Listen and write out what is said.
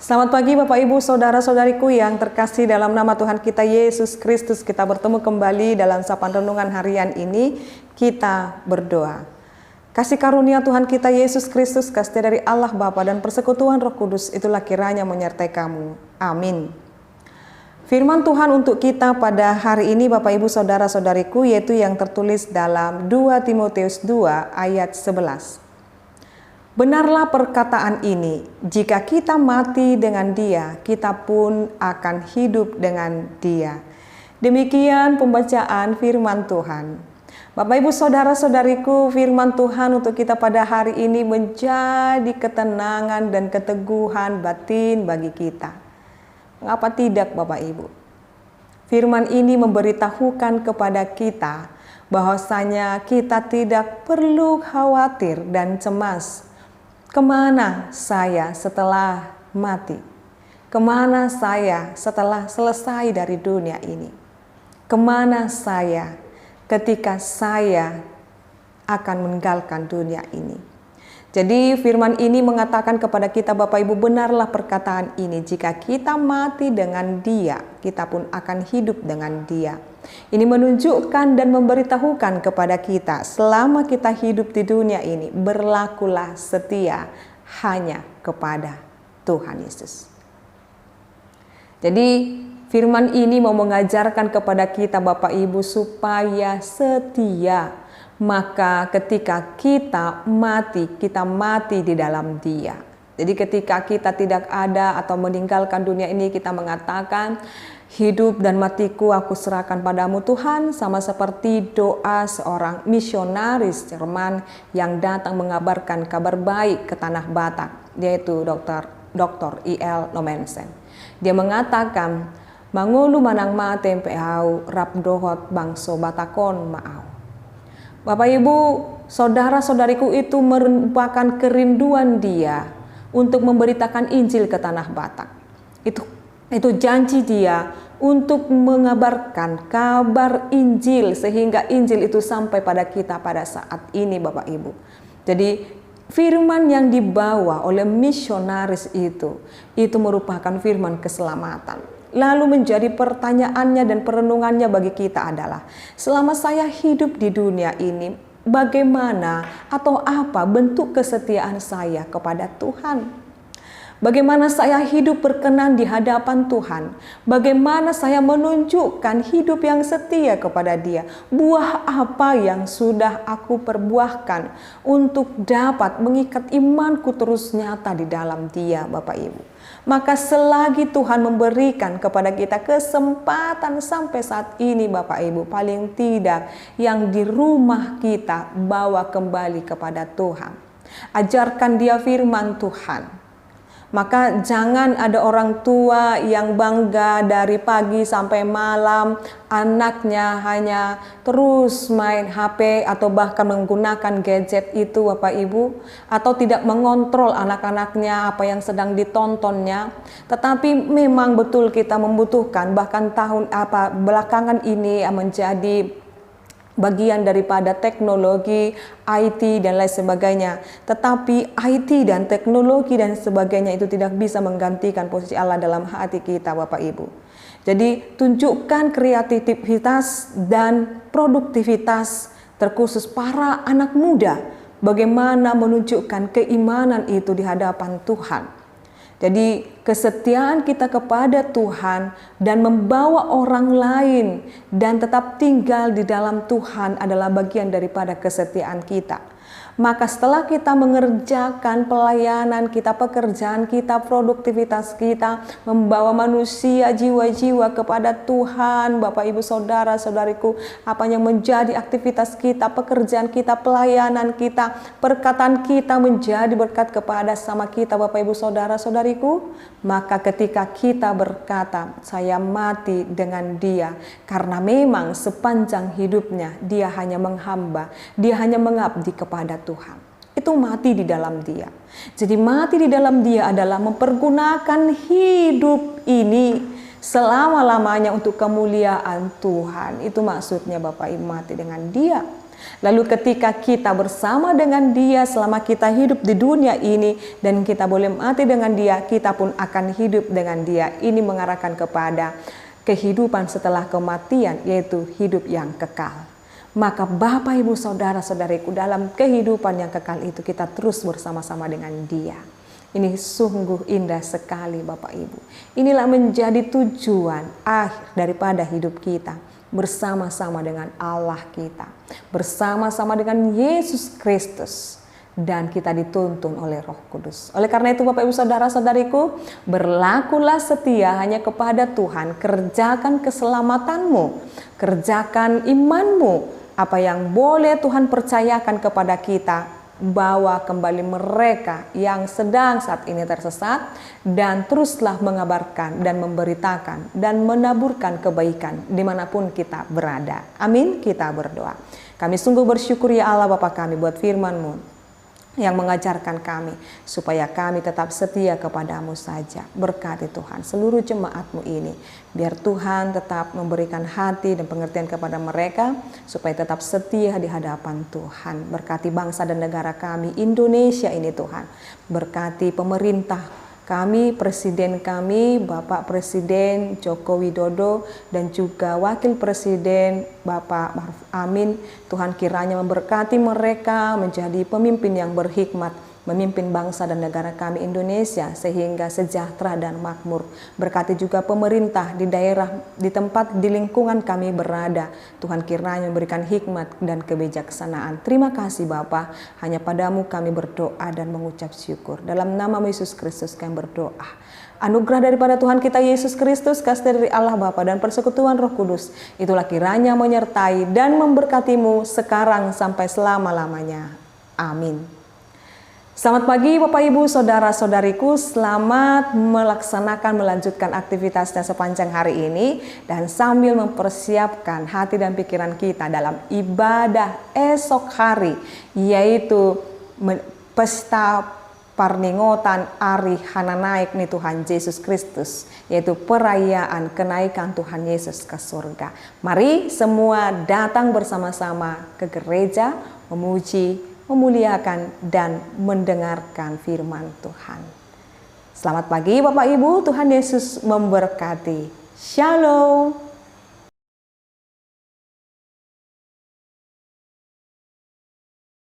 Selamat pagi Bapak Ibu Saudara-saudariku yang terkasih dalam nama Tuhan kita Yesus Kristus. Kita bertemu kembali dalam sapaan renungan harian ini. Kita berdoa. Kasih karunia Tuhan kita Yesus Kristus, kasih dari Allah Bapa dan persekutuan Roh Kudus itulah kiranya menyertai kamu. Amin. Firman Tuhan untuk kita pada hari ini Bapak Ibu Saudara-saudariku yaitu yang tertulis dalam 2 Timotius 2 ayat 11. Benarlah perkataan ini, jika kita mati dengan Dia, kita pun akan hidup dengan Dia. Demikian pembacaan firman Tuhan. Bapak Ibu Saudara-saudariku, firman Tuhan untuk kita pada hari ini menjadi ketenangan dan keteguhan batin bagi kita. Mengapa tidak Bapak Ibu? Firman ini memberitahukan kepada kita bahwasanya kita tidak perlu khawatir dan cemas. Kemana saya setelah mati? Kemana saya setelah selesai dari dunia ini? Kemana saya ketika saya akan meninggalkan dunia ini? Jadi firman ini mengatakan kepada kita Bapak Ibu, benarlah perkataan ini, jika kita mati dengan Dia, kita pun akan hidup dengan Dia. Ini menunjukkan dan memberitahukan kepada kita selama kita hidup di dunia ini, berlakulah setia hanya kepada Tuhan Yesus. Jadi firman ini mau mengajarkan kepada kita Bapak Ibu supaya setia. Maka ketika kita mati di dalam Dia. Jadi ketika kita tidak ada atau meninggalkan dunia ini, kita mengatakan, hidup dan matiku aku serahkan padamu Tuhan, sama seperti doa seorang misionaris Jerman yang datang mengabarkan kabar baik ke tanah Batak, yaitu Dr. I.L. Nommensen. Dia mengatakan, mangulu manang matempe hau rap dohot bangso Batakon maau. Bapak Ibu, saudara-saudariku, itu merupakan kerinduan dia untuk memberitakan Injil ke tanah Batak. Itu janji dia untuk mengabarkan kabar Injil sehingga Injil itu sampai pada kita pada saat ini Bapak Ibu. Jadi firman yang dibawa oleh misionaris itu merupakan firman keselamatan. Lalu menjadi pertanyaannya dan perenungannya bagi kita adalah, selama saya hidup di dunia ini, bagaimana atau apa bentuk kesetiaan saya kepada Tuhan? Bagaimana saya hidup berkenan di hadapan Tuhan? Bagaimana saya menunjukkan hidup yang setia kepada Dia? Buah apa yang sudah aku perbuahkan untuk dapat mengikat imanku terus nyata di dalam Dia, Bapak Ibu? Maka selagi Tuhan memberikan kepada kita kesempatan sampai saat ini Bapak Ibu, paling tidak yang di rumah kita bawa kembali kepada Tuhan. Ajarkan dia firman Tuhan. Maka jangan ada orang tua yang bangga dari pagi sampai malam anaknya hanya terus main HP atau bahkan menggunakan gadget itu Bapak Ibu, atau tidak mengontrol anak-anaknya apa yang sedang ditontonnya. Tetapi memang betul kita membutuhkan, bahkan belakangan ini menjadi bagian daripada teknologi, IT dan lain sebagainya. Tetapi IT dan teknologi dan sebagainya itu tidak bisa menggantikan posisi Allah dalam hati kita Bapak Ibu. Jadi tunjukkan kreativitas dan produktivitas terkhusus para anak muda. Bagaimana menunjukkan keimanan itu di hadapan Tuhan. Jadi kesetiaan kita kepada Tuhan dan membawa orang lain dan tetap tinggal di dalam Tuhan adalah bagian daripada kesetiaan kita. Maka setelah kita mengerjakan pelayanan kita, pekerjaan kita, produktivitas kita, membawa manusia, jiwa-jiwa kepada Tuhan, Bapak Ibu Saudara-saudariku, apa yang menjadi aktivitas kita, pekerjaan kita, pelayanan kita, perkataan kita menjadi berkat kepada sama kita Bapak Ibu Saudara-saudariku, maka ketika kita berkata, saya mati dengan Dia, karena memang sepanjang hidupnya Dia hanya menghamba, Dia hanya mengabdi kepada Tuhan. Itu mati di dalam Dia. Jadi mati di dalam Dia adalah mempergunakan hidup ini selama-lamanya untuk kemuliaan Tuhan. Itu maksudnya Bapak Ibu, mati dengan Dia. Lalu ketika kita bersama dengan Dia selama kita hidup di dunia ini dan kita boleh mati dengan Dia, kita pun akan hidup dengan Dia. Ini mengarahkan kepada kehidupan setelah kematian, yaitu hidup yang kekal. Maka Bapak, Ibu, Saudara-saudariku, dalam kehidupan yang kekal itu kita terus bersama-sama dengan Dia. Ini sungguh indah sekali Bapak Ibu. Inilah menjadi tujuan akhir daripada hidup kita. Bersama-sama dengan Allah kita. Bersama-sama dengan Yesus Kristus. Dan kita dituntun oleh Roh Kudus. Oleh karena itu Bapak Ibu Saudara-saudariku, berlakulah setia hanya kepada Tuhan. Kerjakan keselamatanmu. Kerjakan imanmu. Apa yang boleh Tuhan percayakan kepada kita, bawa kembali mereka yang sedang saat ini tersesat, dan teruslah mengabarkan dan memberitakan dan menaburkan kebaikan dimanapun kita berada. Amin. Kita berdoa. Kami sungguh bersyukur ya Allah Bapa kami buat firman-Mu yang mengajarkan kami supaya kami tetap setia kepadamu saja. Berkati Tuhan seluruh jemaat-Mu ini, biar Tuhan tetap memberikan hati dan pengertian kepada mereka supaya tetap setia di hadapan Tuhan. Berkati bangsa dan negara kami Indonesia ini Tuhan. Berkati pemerintah kami, Presiden kami, Bapak Presiden Joko Widodo, dan juga Wakil Presiden Bapak Ma'ruf Amin. Tuhan kiranya memberkati mereka menjadi pemimpin yang berhikmat, memimpin bangsa dan negara kami Indonesia sehingga sejahtera dan makmur. Berkati juga pemerintah di daerah, di tempat, di lingkungan kami berada. Tuhan kiranya memberikan hikmat dan kebijaksanaan. Terima kasih Bapa, hanya padamu kami berdoa dan mengucap syukur. Dalam nama Yesus Kristus kami berdoa. Anugerah daripada Tuhan kita Yesus Kristus, kasih dari Allah Bapa dan persekutuan Roh Kudus, itulah kiranya menyertai dan memberkatimu sekarang sampai selama-lamanya. Amin. Selamat pagi Bapak Ibu Saudara-saudariku, selamat melanjutkan aktivitasnya sepanjang hari ini dan sambil mempersiapkan hati dan pikiran kita dalam ibadah esok hari, yaitu pesta Parningotan Ari Hananaik nih Tuhan Yesus Kristus, yaitu perayaan kenaikan Tuhan Yesus ke surga. Mari semua datang bersama-sama ke gereja memuji, memuliakan dan mendengarkan firman Tuhan. Selamat pagi Bapak Ibu, Tuhan Yesus memberkati. Shalom.